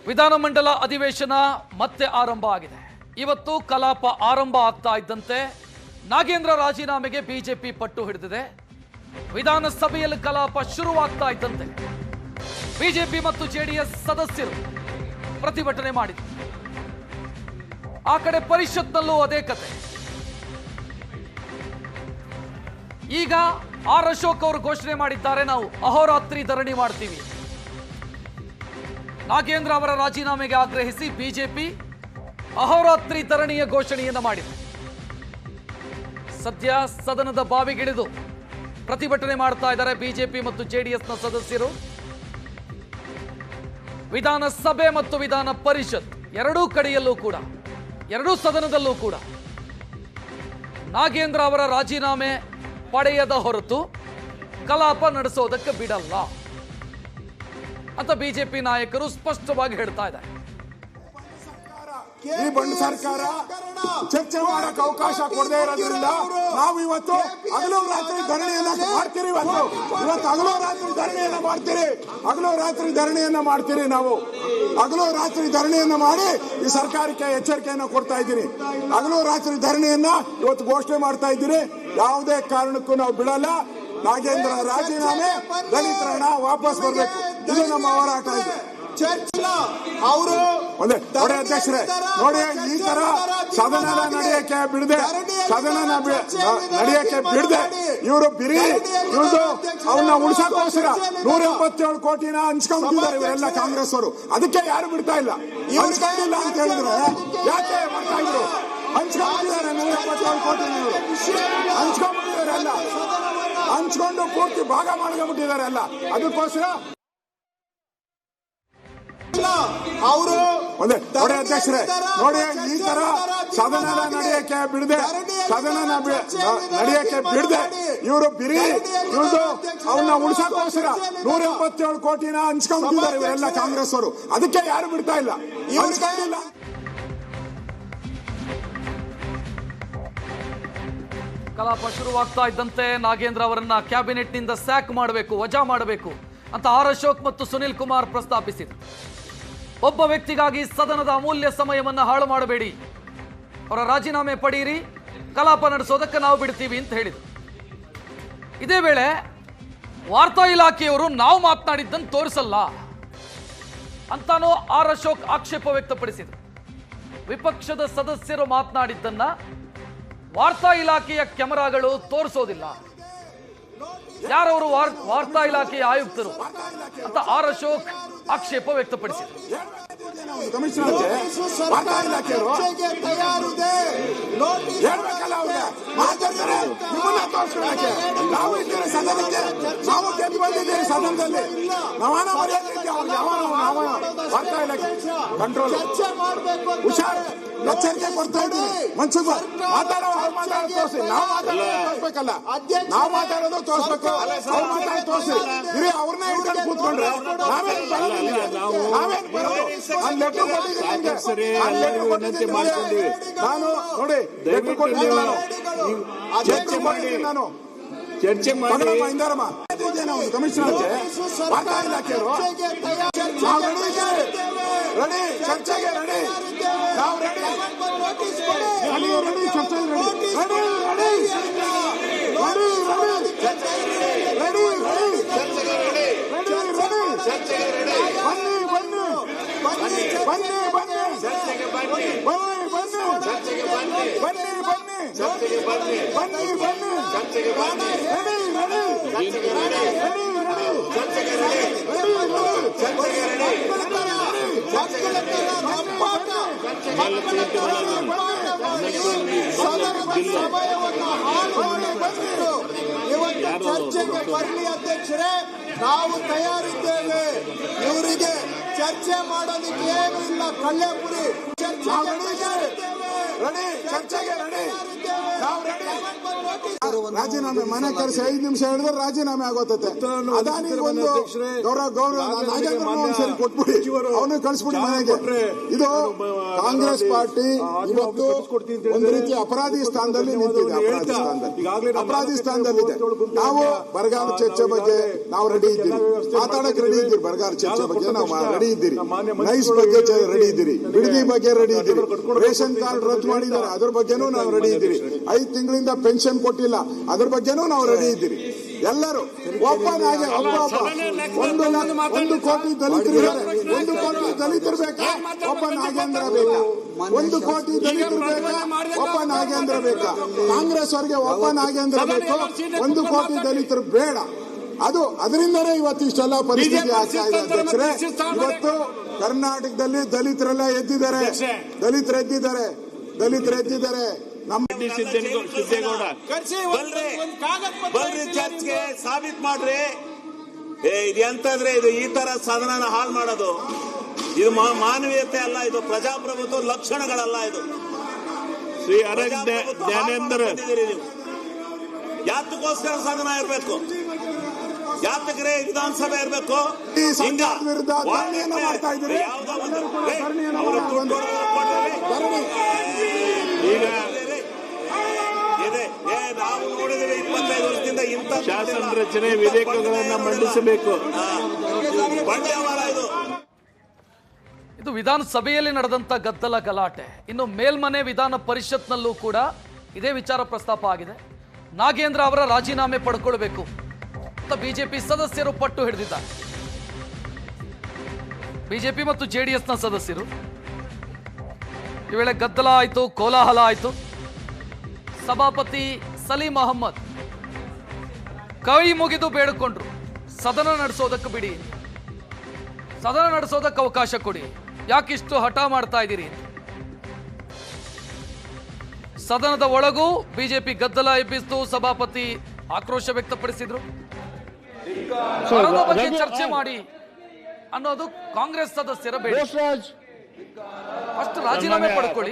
ವಿಧಾನಮಂಡಲ ಅಧಿವೇಶನ ಮತ್ತೆ ಆರಂಭ ಆಗಿದೆ. ಇವತ್ತು ಕಲಾಪ ಆರಂಭ ಆಗ್ತಾ ಇದ್ದಂತೆ ನಾಗೇಂದ್ರ ರಾಜೀನಾಮೆಗೆ ಬಿಜೆಪಿ ಪಟ್ಟು ಹಿಡಿದಿದೆ. ವಿಧಾನಸಭೆಯಲ್ಲಿ ಕಲಾಪ ಶುರುವಾಗ್ತಾ ಇದ್ದಂತೆ ಬಿಜೆಪಿ ಮತ್ತು ಜೆಡಿಎಸ್ ಸದಸ್ಯರು ಪ್ರತಿಭಟನೆ ಮಾಡಿದರು. ಆ ಕಡೆ ಪರಿಷತ್ನಲ್ಲೂ ಅದೇ ಕತೆ. ಈಗ ಆರ್ ಅಶೋಕ್ ಅವರು ಘೋಷಣೆ ಮಾಡಿದ್ದಾರೆ, ನಾವು ಅಹೋರಾತ್ರಿ ಧರಣಿ ಮಾಡ್ತೀವಿ. ನಾಗೇಂದ್ರ ಅವರ ರಾಜೀನಾಮೆಗೆ ಆಗ್ರಹಿಸಿ ಬಿಜೆಪಿ ಅಹೋರಾತ್ರಿ ಧರಣಿಯ ಘೋಷಣೆಯನ್ನು ಮಾಡಿದೆ. ಸದ್ಯ ಸದನದ ಬಾವಿಗಿಳಿದು ಪ್ರತಿಭಟನೆ ಮಾಡ್ತಾ ಇದ್ದಾರೆ ಬಿಜೆಪಿ ಮತ್ತು ಜೆಡಿಎಸ್ನ ಸದಸ್ಯರು. ವಿಧಾನಸಭೆ ಮತ್ತು ವಿಧಾನ ಪರಿಷತ್ ಎರಡೂ ಕಡೆಯಲ್ಲೂ ಕೂಡ, ಎರಡೂ ಸದನದಲ್ಲೂ ಕೂಡ ನಾಗೇಂದ್ರ ಅವರ ರಾಜೀನಾಮೆ ಪಡೆಯದ ಹೊರತು ಕಲಾಪ ನಡೆಸೋದಕ್ಕೆ ಬಿಡಲ್ಲ ಅಂತ ಬಿಜೆಪಿ ನಾಯಕರು ಸ್ಪಷ್ಟವಾಗಿ ಹೇಳ್ತಾ ಇದ್ದಾರೆ. ಈ ಬಂಡ್ ಸರ್ಕಾರ ಚರ್ಚೆ ಮಾಡಕ್ಕೆ ಅವಕಾಶ ಕೊಡದೇ ಇರೋದ್ರಿಂದ ನಾವು ಇವತ್ತು ಹಗಲು ರಾತ್ರಿ ಧರಣಿಯನ್ನ ಮಾಡ್ತೀರಿ. ಇವತ್ತು ಹಗಲು ರಾತ್ರಿ ಧರಣಿಯನ್ನ ಮಾಡ್ತೀರಿ. ಹಗಲು ರಾತ್ರಿ ಧರಣಿಯನ್ನ ಮಾಡ್ತೀರಿ. ನಾವು ಹಗಲು ರಾತ್ರಿ ಧರಣಿಯನ್ನ ಮಾಡಿ ಈ ಸರ್ಕಾರಕ್ಕೆ ಎಚ್ಚರಿಕೆಯನ್ನ ಕೊಡ್ತಾ ಇದ್ದೀರಿ. ಹಗಲು ರಾತ್ರಿ ಧರಣಿಯನ್ನ ಇವತ್ತು ಘೋಷಣೆ ಮಾಡ್ತಾ ಇದ್ದೀರಿ. ಯಾವುದೇ ಕಾರಣಕ್ಕೂ ನಾವು ಬಿಡಲ್ಲ. ನಾಗೇಂದ್ರ ರಾಜೀನಾಮೆ, ದಲಿತರ ಹಣ ವಾಪಸ್ ಬರಬೇಕು. ಇದು ನಮ್ಮ ಹೋರಾಟ ಇದೆ. ಅವರು ನೋಡಿ ಅಧ್ಯಕ್ಷರೇ, ನೋಡಿ ಈ ತರ ಸದನ ನಡೆಯಕ್ಕೆ ಬಿಡದೆ ಇವರು ಬಿರಿ ಇವ್ರದ್ದು ಅವನ್ನ ಉಳಿಸಕ್ಕೋಸ್ಕರ 177 ಕೋಟಿನ ಹಂಚ್ಕೊಂಡಿದ್ದಾರೆ ಇವರೆಲ್ಲ ಕಾಂಗ್ರೆಸ್ ಅವರು. ಅದಕ್ಕೆ ಯಾರು ಬಿಡ್ತಾ ಇಲ್ಲ. ಹಂಚ್ಕೊಂಡಿಲ್ಲ ಅಂತ ಹೇಳಿದ್ರೆ ಯಾಕೆ ಮಾಡ್ತಾ ಇದ್ರು? ಹಂಚ್ಕೊಂಡಿದ್ದಾರೆ 177 ಕೋಟಿನ ಹಂಚ್ಕೊಂಡ್ಬಿಟ್ಟಿದ್ದಾರೆ. ಅಲ್ಲ ಹಂಚ್ಕೊಂಡು ಪೂರ್ತಿ ಭಾಗ ಮಾಡ್ಕೊಂಡ್ಬಿಟ್ಟಿದ್ದಾರೆ. ಅಲ್ಲ ಅದಕ್ಕೋಸ್ಕರ ಅವರು ನೋಡಿ ಅಧ್ಯಕ್ಷರೇ, ನೋಡಿ ಈ ತರ ಸದನ ನಡೆಯಕ್ಕೆ ಬಿಡದೆ ಇವರು ಬಿರಿ ಇವ್ರದ್ದು ಅವನ್ನ ಉಳಿಸಕ್ಕೋಸ್ಕರ 177 ಕೋಟಿನ ಹಂಚ್ಕೊಂಡಿದ್ದಾರೆ ಇವರೆಲ್ಲ ಕಾಂಗ್ರೆಸ್ ಅವರು. ಅದಕ್ಕೆ ಯಾರು ಬಿಡ್ತಾ ಇಲ್ಲ. ಹಂಚ್ಕೊಂಡಿಲ್ಲ. ಕಲಾಪ ಶುರುವಾಗ್ತಾ ಇದ್ದಂತೆ ನಾಗೇಂದ್ರ ಅವರನ್ನ ಕ್ಯಾಬಿನೆಟ್ನಿಂದ ಸ್ಯಾಕ್ ಮಾಡಬೇಕು, ವಜಾ ಮಾಡಬೇಕು ಅಂತ ಆರ್ ಅಶೋಕ್ ಮತ್ತು ಸುನಿಲ್ ಕುಮಾರ್ ಪ್ರಸ್ತಾಪಿಸಿದರು. ಒಬ್ಬ ವ್ಯಕ್ತಿಗಾಗಿ ಸದನದ ಅಮೂಲ್ಯ ಸಮಯವನ್ನು ಹಾಳು ಮಾಡಬೇಡಿ, ಅವರ ರಾಜೀನಾಮೆ ಪಡೆಯಿರಿ, ಕಲಾಪ ನಡೆಸೋದಕ್ಕೆ ನಾವು ಬಿಡ್ತೀವಿ ಅಂತ ಹೇಳಿದರು. ಇದೇ ವೇಳೆ ವಾರ್ತಾ ಇಲಾಖೆಯವರು ನಾವು ಮಾತನಾಡಿದ್ದನ್ನು ತೋರಿಸಲ್ಲ ಅಂತಾನೂ ಆರ್ ಅಶೋಕ್ ಆಕ್ಷೇಪ ವ್ಯಕ್ತಪಡಿಸಿದರು. ವಿಪಕ್ಷದ ಸದಸ್ಯರು ಮಾತನಾಡಿದ್ದನ್ನ ವಾರ್ತಾ ಇಲಾಖೆಯ ಕ್ಯಾಮೆರಾಗಳು ತೋರಿಸೋದಿಲ್ಲ. ಯಾರವರು ವಾರ್ತಾ ಇಲಾಖೆಯ ಆಯುಕ್ತರು ಅಂತ ಆರ್ ಅಶೋಕ್ ಆಕ್ಷೇಪ ವ್ಯಕ್ತಪಡಿಸಿದರು. ಕಂಟ್ರೋಲ್ ಹುಷಾರ್ ಎಚ್ಚರಿಕೆ ಕೊಡ್ತಾ ಇದ್ದೀವಿ. ಮನ್ಸುಗೂ ತೋರಿಸಿ. ನಾವು ಮಾತಾಡೋದು ತೋರಿಸ್ಬೇಕು, ಅವ್ರು ಮಾತಾಡೋದು ತೋರಿಸಿ. ಇರಿ ಅವ್ರನ್ನೇ ಹಿಡ್ಕೊಂಡು ಕೂತ್ಕೊಂಡ್ರೆ ನಾವೇನು ನಾನು ನೋಡಿ ಲೆಟ್ರ್ ಕೊಟ್ಟಿದ್ದೀನಿ. ನಾನು ಚರ್ಚೆ ಮಾಡಿ ಕಮಿಷನರ್ಗೆ ವಾರ್ತಾ ಇಲಾಖೆಯವರು ನಾವು ರೆಡಿ, ಚರ್ಚೆಗೆ ರೆಡಿ, ನಾವು ರೆಡಿ, ಚರ್ಚೆಗೆ ಚರ್ಚೆಗೆ ಬರಲಿ ಅಧ್ಯಕ್ಷರೇ, ನಾವು ತಯಾರಿದ್ದೇವೆ. ಇವರಿಗೆ ಚರ್ಚೆ ಮಾಡೋದಕ್ಕೆ ಏನು ಇಲ್ಲ. ಕಳ್ಳೆಪುರಿ ರೆಡಿ, ಚರ್ಚೆಗೆ ರೆಡಿ, ರಾಜೀನಾಮೆ ಮನೆ ಕರೆಸಿ 5 ನಿಮಿಷ ಹೇಳಿದ್ರೆ ರಾಜೀನಾಮೆ ಆಗೋತತೆ. ಅದಾನಿಗೆ ಒಂದು ಗೌರವ ಸರಿ ಕೊಟ್ಬಿಡಿ, ಅವನು ಕಳಿಸ್ಬಿಡಿ ಮನೆಗೆ. ಇದು ಕಾಂಗ್ರೆಸ್ ಪಾರ್ಟಿ ಇವತ್ತು ಒಂದು ರೀತಿ ಅಪರಾಧಿ ಸ್ಥಾನದಲ್ಲಿ ನಿಂತಿದೆ. ಅಪರಾಧಿ ಸ್ಥಾನದಲ್ಲಿದೆ. ನಾವು ಬರಗಾಲ ಚರ್ಚೆ ಬಗ್ಗೆ ನಾವು ರೆಡಿ ಇದ್ದೀರಿ, ಮಾತಾಡಕ್ ರೆಡಿ ಇದ್ದೀರಿ. ಬರಗಾಲ ಚರ್ಚೆ ಬಗ್ಗೆ ನಾವು ರೆಡಿ ಇದ್ದೀರಿ. ನೈಸ್ ಬಗ್ಗೆ ರೆಡಿ ಇದ್ದೀರಿ. ಬಿಡದಿ ಬಗ್ಗೆ ರೆಡಿ ಇದ್ದೀರಿ. ರೇಷನ್ ಕಾರ್ಡ್ ರದ್ದು ಮಾಡಿದ್ದಾರೆ, ಅದ್ರ ಬಗ್ಗೆನೂ ನಾವು ರೆಡಿ ಇದ್ದೀರಿ. 5 ತಿಂಗಳಿಂದ ಪೆನ್ಷನ್ ಕೊಟ್ಟಿಲ್ಲ, ಅದ್ರ ಬಗ್ಗೆನೂ ನಾವು ರೆಡಿ ಇದ್ದೀರಿ. ಎಲ್ಲರೂ ಒಬ್ಬನಾಗೆ ಒಂದು ಕೋಟಿ ದಲಿತರು ಇದ್ದಾರೆ. 1 ಕೋಟಿ ದಲಿತರು ಬೇಕಾ? ಒಬ್ಬ ನಾಗೇಂದ್ರ ಬೇಕಾ? 1 ಕೋಟಿ ದಲಿತರು ಬೇಕಾ? ಒಬ್ಬ ನಾಗೇಂದ್ರ ಬೇಕಾ? ಕಾಂಗ್ರೆಸ್ ಅವರಿಗೆ ಒಬ್ಬ ನಾಗೇಂದ್ರ ಬೇಕು, 1 ಕೋಟಿ ದಲಿತರು ಬೇಡ. ಅದರಿಂದಲೇ ಇವತ್ತು ಇಷ್ಟೆಲ್ಲ ಪರಿಸ್ಥಿತಿ ಆಗ್ತಾ ಇದೆ ಅಧ್ಯಕ್ಷರೇ. ಇವತ್ತು ಕರ್ನಾಟಕದಲ್ಲಿ ದಲಿತರೆಲ್ಲ ಎದ್ದಿದ್ದಾರೆ. ನಮ್ಮ ಸಿದ್ದೇಗೌಡ ಬಲ್ರಿ ಚರ್ಚ್ಗೆ ಸಾಬೀತ್ ಮಾಡ್ರಿ. ಇದು ಎಂತಂದ್ರೆ ಇದು ಈ ತರ ಸದನ ಹಾಳು ಮಾಡೋದು, ಇದು ಮಾನವೀಯತೆ ಅಲ್ಲ, ಇದು ಪ್ರಜಾಪ್ರಭುತ್ವ ಲಕ್ಷಣಗಳಲ್ಲ. ಇದು ಶ್ರೀ ಜ್ಞಾನೇಂದ್ರ ಯಾತಕ್ಕೋಸ್ಕರ ಸದನ ಇರಬೇಕು? ಯಾತಕ್ರೆ ವಿಧಾನಸಭೆ ಇರಬೇಕು? ವಿರುದ್ಧ ಮಾಡ್ತಾ ಇದ್ದೀರಿ. ಈಗ ನಾವು ನೋಡಿದ್ರೆ 25 ವರ್ಷದಿಂದ ಇಂಥ ಶಾಸನ ರಚನೆ ವಿಧೇಯಕಗಳನ್ನು ಮಂಡಿಸಬೇಕು. ಬಂಡವಾಳ ಇದು ವಿಧಾನಸಭೆಯಲ್ಲಿ ನಡೆದಂತ ಗದ್ದಲ ಗಲಾಟೆ. ಇನ್ನು ಮೇಲ್ಮನೆ ವಿಧಾನ ಪರಿಷತ್ನಲ್ಲೂ ಕೂಡ ಇದೇ ವಿಚಾರ ಪ್ರಸ್ತಾಪ ಆಗಿದೆ. ನಾಗೇಂದ್ರ ಅವರ ರಾಜೀನಾಮೆ ಪಡ್ಕೊಳ್ಬೇಕು ಅಂತ ಬಿಜೆಪಿ ಸದಸ್ಯರು ಪಟ್ಟು ಹಿಡಿದಿದ್ದಾರೆ. ಬಿಜೆಪಿ ಮತ್ತು ಜೆಡಿಎಸ್ನ ಸದಸ್ಯರು ಈ ವೇಳೆ ಗದ್ದಲ ಆಯಿತು, ಕೋಲಾಹಲ ಆಯಿತು. ಸಭಾಪತಿ ಸಲೀಂ ಅಹಮ್ಮದ್ ಕೈ ಮುಗಿದು ಬೇಡಿಕೊಂಡ್ರು, ಸದನ ನಡೆಸೋದಕ್ಕೆ ಬಿಡಿ, ಸದನ ನಡೆಸೋದಕ್ಕೆ ಅವಕಾಶ ಕೊಡಿ, ಯಾಕಿಷ್ಟು ಹಠ ಮಾಡ್ತಾ ಇದ್ದೀರಿ? ಸದನದ ಒಳಗೂ ಬಿಜೆಪಿ ಗದ್ದಲ ಎಬ್ಬಿಸಿತು. ಸಭಾಪತಿ ಆಕ್ರೋಶ ವ್ಯಕ್ತಪಡಿಸಿದ್ರು. ಬಗ್ಗೆ ಚರ್ಚೆ ಮಾಡಿ ಅನ್ನೋದು ಕಾಂಗ್ರೆಸ್ ಸದಸ್ಯರ ಬೇಡಿಕೆ. ಫಸ್ಟ್ ರಾಜೀನಾಮೆ ಪಡ್ಕೊಳ್ಳಿ,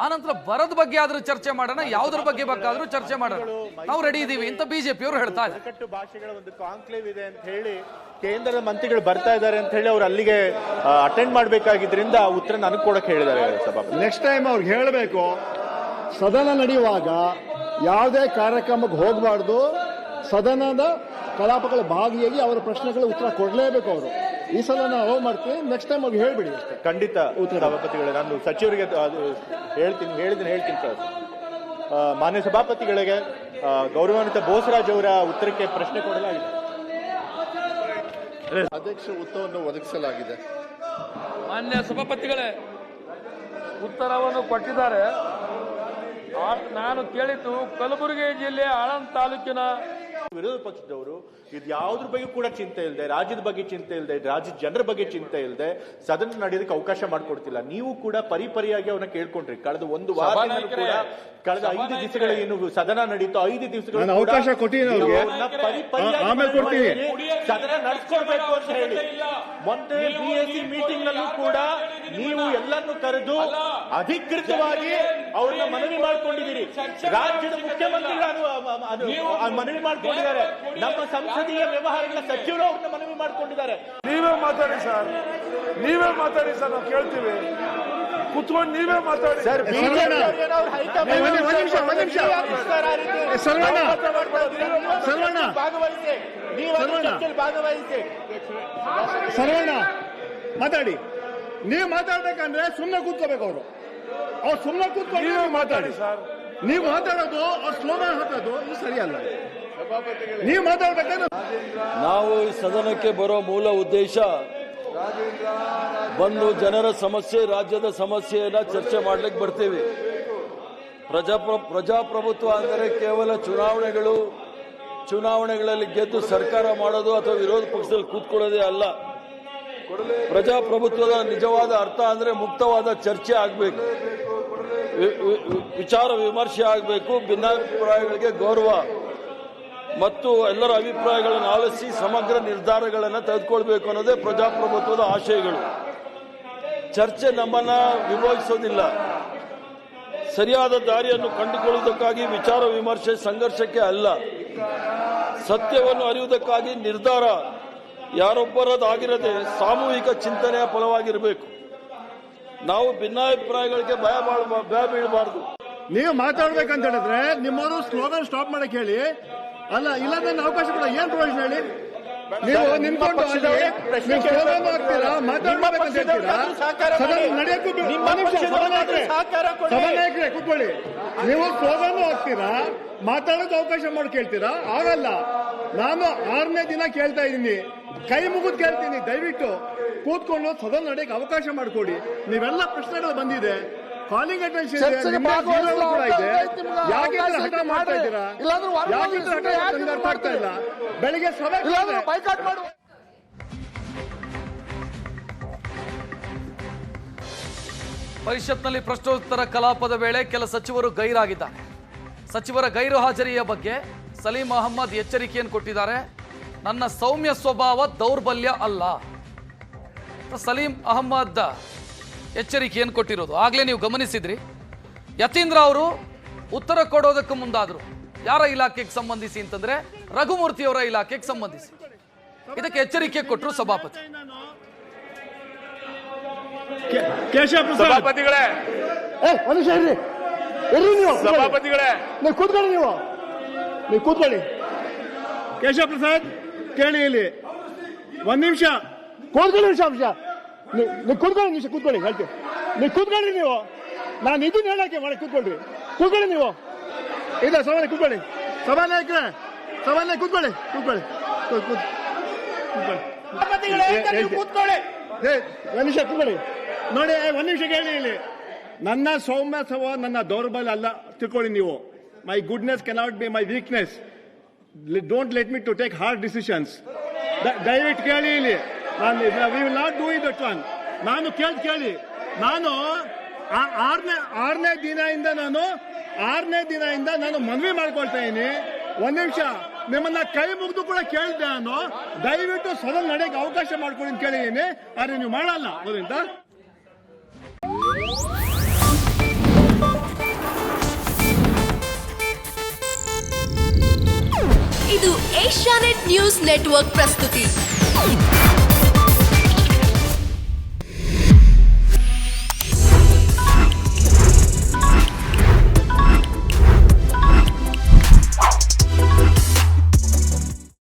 ಆನಂತರ ಬರದ ಬಗ್ಗೆ ಆದ್ರೂ ಚರ್ಚೆ ಮಾಡೋಣ, ಯಾವುದ್ರ ಬಗ್ಗೆ ಬೇಕಾದ್ರೂ ಚರ್ಚೆ ಮಾಡೋಣ, ನಾವು ರೆಡಿ ಇದೀವಿ ಅಂತ ಬಿಜೆಪಿ ಅವರು ಹೇಳ್ತಾ ಇದ್ದಾರೆ. ಭಾಷೆಗಳ ಒಂದು ಕಾನ್ಕ್ಲೇವ್ ಇದೆ ಅಂತ ಹೇಳಿ ಕೇಂದ್ರದ ಮಂತ್ರಿಗಳು ಬರ್ತಾ ಇದ್ದಾರೆ ಅಂತ ಹೇಳಿ ಅವ್ರು ಅಲ್ಲಿಗೆ ಅಟೆಂಡ್ ಮಾಡಬೇಕಾಗಿದ್ರಿಂದ ಉತ್ತರ ನನಗೆ ಕೊಡಕ್ಕೆ ಹೇಳಿದ್ದಾರೆ ಸಭಾಪತಿ. ನೆಕ್ಸ್ಟ್ ಟೈಮ್ ಅವ್ರಿಗೆ ಹೇಳಬೇಕು, ಸದನ ನಡೆಯುವಾಗ ಯಾವುದೇ ಕಾರ್ಯಕ್ರಮಕ್ಕೆ ಹೋಗಬಾರ್ದು, ಸದನದ ಕಲಾಪಗಳ ಭಾಗಿಯಾಗಿ ಅವರ ಪ್ರಶ್ನೆಗಳ ಉತ್ತರ ಕೊಡಲೇಬೇಕು ಅವರು. ಈ ಸಲ ನಾವು ಮಾಡ್ತೀವಿ, ನೆಕ್ಸ್ಟ್ ಟೈಮ್ ಅವ್ರಿಗೆ ಹೇಳ್ಬಿಡಿ ಅಷ್ಟೇ. ಖಂಡಿತ ಸಭಾಪತಿಗಳೇ, ನಾನು ಸಚಿವರಿಗೆ ಹೇಳ್ತೀನಿ ಸರ್. ಮಾನ್ಯ ಸಭಾಪತಿಗಳಿಗೆ ಗೌರವಾನ್ವಿತ ಬೋಸರಾಜ್ ಅವರ ಉತ್ತರಕ್ಕೆ ಪ್ರಶ್ನೆ ಕೊಡಲಾಗಿದೆ. ಅಧ್ಯಕ್ಷ ಉತ್ತರವನ್ನು ಒದಗಿಸಲಾಗಿದೆ. ಮಾನ್ಯ ಸಭಾಪತಿಗಳೇ, ಉತ್ತರವನ್ನು ಕೊಟ್ಟಿದ್ದಾರೆ. ನಾನು ಕೇಳಿದ್ದು ಕಲಬುರಗಿ ಜಿಲ್ಲೆ ಆಳಂದ ತಾಲೂಕಿನ ವಿರೋಧ ಪಕ್ಷದವರು ಇದು ಯಾವುದ್ರ ಬಗ್ಗೆ ಕೂಡ ಚಿಂತೆ ಇಲ್ಲದೆ, ರಾಜ್ಯದ ಬಗ್ಗೆ ಚಿಂತೆ ಇಲ್ಲದೆ, ರಾಜ್ಯದ ಜನರ ಬಗ್ಗೆ ಚಿಂತೆ ಇಲ್ಲದೆ ಸದನ ನಡೆಯೋದಕ್ಕೆ ಅವಕಾಶ ಮಾಡಿಕೊಡ್ತಿಲ್ಲ. ನೀವು ಕೂಡ ಪರಿಪರಿಯಾಗಿ ಅವನ್ನ ಕೇಳ್ಕೊಂಡ್ರಿ. ಕಳೆದ 1 ವಾರ ಕಳೆದ 5 ದಿವಸಗಳ ಏನು ಸದನ ನಡೀತು, 5 ದಿವಸಗಳ ಅವಕಾಶ ಕೊಟ್ಟಿದ್ದೀನಿ ಸದನ ನಡೆಸ್ಕೊಡ್ಬೇಕು ಅಂತ ಹೇಳಿ ಮೊನ್ನೆ BSc ಮೀಟಿಂಗ್ ನಲ್ಲೂ ಕೂಡ ನೀವು ಎಲ್ಲರನ್ನು ಕರೆದು ಅಧಿಕೃತವಾಗಿ ಅವ್ರನ್ನ ಮನವಿ ಮಾಡ್ಕೊಂಡಿದ್ದೀರಿ. ರಾಜ್ಯದ ಮುಖ್ಯಮಂತ್ರಿಗಳು ಮನವಿ ಮಾಡ್ಕೊಂಡಿದ್ದಾರೆ. ನಮ್ಮ ಸಂಸದೀಯ ವ್ಯವಹಾರಗಳ ಸಚಿವರು ಅವ್ರನ್ನ ಮನವಿ ಮಾಡ್ಕೊಂಡಿದ್ದಾರೆ. ನೀವೇ ಮಾತಾಡಿ ಸರ್, ನಾವು ಕೇಳ್ತೀವಿ. ಕುತ್ಕೊಂಡು ನೀವೇ ಮಾತಾಡಿ ಸರ್. ಸರ್ವಣ್ಣ ಮಾತಾಡಿ. ನೀವು ಮಾತಾಡ್ಬೇಕಂದ್ರೆ ಸುಮ್ಮನೆ ಕೂತ್ಕೋಬೇಕು. ಅವ್ರು ಸುಮ್ಮನೆ ಕೂತ್ಕೊಂಡು ನೀವೇ ಮಾತಾಡಿ ಸರ್. ನೀವು ಮಾತಾಡೋದು ಅವ್ರು ಸ್ಲೋಗನ್ ಹಾಕೋದು ಇದು ಸರಿಯಲ್ಲ. ನೀವು ಮಾತಾಡ್ಬೇಕಂದ್ರೆ ನಾವು ಈ ಸದನಕ್ಕೆ ಬರೋ ಮೂಲ ಉದ್ದೇಶ ಬಂದು ಜನರ ಸಮಸ್ಯೆ, ರಾಜ್ಯದ ಸಮಸ್ಯೆಯನ್ನ ಚರ್ಚೆ ಮಾಡ್ಲಿಕ್ಕೆ ಬರ್ತೀವಿ. ಪ್ರಜಾಪ್ರಭುತ್ವ ಅಂದರೆ ಕೇವಲ ಚುನಾವಣೆಗಳಲ್ಲಿ ಗೆದ್ದು ಸರ್ಕಾರ ಮಾಡೋದು ಅಥವಾ ವಿರೋಧ ಪಕ್ಷದಲ್ಲಿ ಕೂತ್ಕೊಳ್ಳೋದೇ ಅಲ್ಲ. ಪ್ರಜಾಪ್ರಭುತ್ವದ ನಿಜವಾದ ಅರ್ಥ ಅಂದ್ರೆ ಮುಕ್ತವಾದ ಚರ್ಚೆ ಆಗಬೇಕು, ವಿಚಾರ ವಿಮರ್ಶೆ ಆಗಬೇಕು, ಭಿನ್ನಾಭಿಪ್ರಾಯಗಳಿಗೆ ಗೌರವ ಮತ್ತು ಎಲ್ಲರ ಅಭಿಪ್ರಾಯಗಳನ್ನು ಆಲಿಸಿ ಸಮಗ್ರ ನಿರ್ಧಾರಗಳನ್ನು ತೆಗೆದುಕೊಳ್ಬೇಕು ಅನ್ನೋದೇ ಪ್ರಜಾಪ್ರಭುತ್ವದ ಆಶಯಗಳು. ಚರ್ಚೆ ನಮ್ಮನ್ನ ವಿಭಜಿಸೋದಿಲ್ಲ. ಸರಿಯಾದ ದಾರಿಯನ್ನು ಕಂಡುಕೊಳ್ಳುವುದಕ್ಕಾಗಿ ವಿಚಾರ ವಿಮರ್ಶೆ ಸಂಘರ್ಷಕ್ಕೆ ಅಲ್ಲ, ಸತ್ಯವನ್ನು ಅರಿಯುವುದಕ್ಕಾಗಿ ನಿರ್ಧಾರ ಯಾರೊಬ್ಬರದಾಗಿರದೆ ಸಾಮೂಹಿಕ ಚಿಂತನೆಯ ಫಲವಾಗಿರಬೇಕು. ನಾವು ಭಿನ್ನಾಭಿಪ್ರಾಯಗಳಿಗೆ ಭಯ ಬೀಳಬಾರದು. ನೀವು ಮಾತಾಡ್ಬೇಕಂತ ಹೇಳಿದ್ರೆ ನಿಮ್ಮವರು ಸ್ಲೋಗನ್ ಸ್ಟಾಪ್ ಮಾಡಕ್ ಹೇಳಿ, ಅಲ್ಲ ಇಲ್ಲ ನನ್ನ ಅವಕಾಶ ಕೊಡ. ಏನ್ ಪ್ರಯೋಜನ ಹೇಳಿ? ನೀವು ನಿಂತ್ಕೊಂಡು ಸ್ಲೋಗನ್ ಹಾಕ್ತೀರಾ, ಮಾತಾಡ್ಬೇಕಂತ ಹೇಳ್ತೀರಾ, ಸಭಾನಾಯಕರೇ ಕೂತ್ಕೊಳ್ಳಿ. ನೀವು ಸ್ಲೋಗನ್ ಹಾಕ್ತೀರಾ, ಮಾತಾಡೋಕೆ ಅವಕಾಶ ಮಾಡಿ ಕೇಳ್ತೀರಾ? ಆಗಲ್ಲ. ನಾನು 6ನೇ ದಿನ ಕೇಳ್ತಾ ಇದ್ದೀನಿ, ಕೈ ಮುಗಿದು ಕೇಳ್ತೀನಿ, ದಯವಿಟ್ಟು ಕೂತ್ಕೊಂಡು ಸದನ ನಡೆಯಕ್ಕೆ ಅವಕಾಶ ಮಾಡಿಕೊಡಿ. ನೀವೆಲ್ಲ ಪ್ರಶ್ನೆಗಳು ಬಂದಿದೆ, ಕಾಲಿಂಗ್ ಅಟೆನ್ಷನ್ ಕೂಡ ಇದೆ. ಯಾಕೆ ಹಠ ಮಾಡ್ತಾ ಇದ್ದೀರಾ? ಯಾಕೆ ಹಠ ಆಗ್ತಾ ಇಲ್ಲ? ಬೆಳಿಗ್ಗೆ ಸಭೆ ಬೈಕಾಟ್ ಮಾಡುವ. ಪರಿಷತ್ನಲ್ಲಿ ಪ್ರಶ್ನೋತ್ತರ ಕಲಾಪದ ವೇಳೆ ಕೆಲ ಸಚಿವರು ಗೈರಾಗಿದ್ದಾರೆ. ಸಚಿವರ ಗೈರು ಹಾಜರಿಯ ಬಗ್ಗೆ ಸಲೀಂ ಅಹಮ್ಮದ್ ಎಚ್ಚರಿಕೆಯನ್ನು ಕೊಟ್ಟಿದ್ದಾರೆ. ನನ್ನ ಸೌಮ್ಯ ಸ್ವಭಾವ ದೌರ್ಬಲ್ಯ ಅಲ್ಲ. ಸಲೀಂ ಅಹಮ್ಮದ್ ಎಚ್ಚರಿಕೆಯನ್ನು ಕೊಟ್ಟಿರೋದು ಆಗಲೇ ನೀವು ಗಮನಿಸಿದ್ರಿ. ಯತೀಂದ್ರ ಅವರು ಉತ್ತರ ಕೊಡೋದಕ್ಕೆ ಮುಂದಾದರು. ಯಾರ ಇಲಾಖೆಗೆ ಸಂಬಂಧಿಸಿ ಅಂತಂದ್ರೆ ರಘುಮೂರ್ತಿ ಅವರ ಇಲಾಖೆಗೆ ಸಂಬಂಧಿಸಿ. ಇದಕ್ಕೆ ಎಚ್ಚರಿಕೆ ಕೊಟ್ಟರು ಸಭಾಪತಿ. ಸಭಾಪತಿಗಳೇ, ಸಭಾಪತಿಗಳೇ, ನೀವು ಕೂತ್ಕೊಳ್ಳಿ. ನೀವು ಕೂತ್ಕೊಳ್ಳಿ. ಕೇಶವ ಪ್ರಸಾದ್ ಕೇಳಿ, ಇಲ್ಲಿ ಒಂದ್ ನಿಮಿಷ ಕೂತ್ಕೊಳ್ಳಿ. ನೀವು ಕೂತ್ಕೊಳ್ಳಿ, ನಿಮಿಷ ಕೂತ್ಕೊಳ್ಳಿ, ಹೇಳ್ತೀವಿ. ನೀವು ಕೂತ್ಕೊಳ್ಳಿ. ನೀವು ನಾನು ಇದನ್ನ ಹೇಳಕ್ಕೆ ಮಾಡಿ ಕೂತ್ಕೊಳ್ಳಿ. ನೀವು ಇಲ್ಲ ಸಭಾನೆ ಕೂತ್ಕೊಳ್ಳಿ. ಸಭಾನಾಯಕರೇ, ಸಭಾನಾಯಕ ಕೂತ್ಕೊಳ್ಳಿ. ಒಂದ್ ನಿಮಿಷ ಕೂತ್ಕೊಳ್ಳಿ. ನೋಡಿ, ಒಂದ್ ನಿಮಿಷ ಕೇಳಿ. ಇಲ್ಲಿ ನನ್ನ ಸೌಮ್ಯ ಸ್ವಭಾವ ನನ್ನ ದೌರ್ಬಲ್ಯ ಅಲ್ಲ ತಿಳ್ಕೊಳ್ಳಿ ನೀವು. My goodness cannot be my weakness. Don't let me to take hard decisions. ದಯವಿಟ್ಟು ಕೇಳಿ. ಇಲ್ಲಿ we will not do it that one. ನಾನು ಕೇಳಿ. ನಾನು ಆರನೇ ದಿನದಿಂದ ನಾನು ಮನವಿ ಮಾಡ್ಕೊಳ್ತಾ ಇದ್ದೀನಿ. ಒಂದ್ ನಿಮಿಷ ನಿಮ್ಮನ್ನ ಕೈ ಮುಗಿದು ಕೂಡ ಕೇಳಿದ್ದೆ ನಾನು. ದಯವಿಟ್ಟು ಸದನ ನಡೆಯಕ್ಕೆ ಅವಕಾಶ ಮಾಡ್ಕೊಳ್ಳಿ ಅಂತ ಕೇಳಿದ್ದೀನಿ. ಆದ್ರೆ ನೀವು ಮಾಡಲ್ಲ. ಅದರಿಂದ ಇದು ಏಷ್ಯಾನೆಟ್ ನ್ಯೂಸ್ ನೆಟ್ವರ್ಕ್ ಪ್ರಸ್ತುತಿ.